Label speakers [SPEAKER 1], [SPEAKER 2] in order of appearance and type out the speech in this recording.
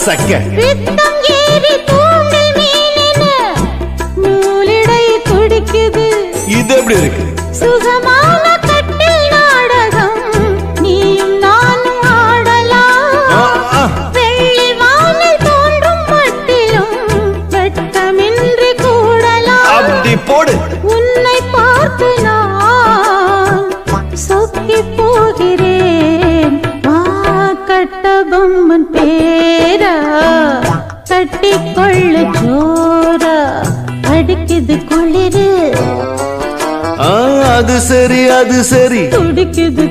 [SPEAKER 1] சக்க
[SPEAKER 2] பித்தம் ஏறி தூண்டில் மீனென நூலிடை துடிக்குது.
[SPEAKER 1] இது எப்படி இருக்கு?
[SPEAKER 2] சுகமான கட்டில் நாடகம் நீயும் நானும் ஆடலாம். வெள்ளி வானில் தோன்றும் மட்டிலும் வெட்டமின்றி கூடலாம்.
[SPEAKER 1] அப்படி போடு.
[SPEAKER 2] உன்னை பார்த்து நான் சொக்கி போகிறேன். கட்டபொம்மன் பேரா கட்டிக்கொள்ள ஜோரா அடிக்குது குளிரு.
[SPEAKER 1] அது சரி அது சரி
[SPEAKER 2] துடிக்குது.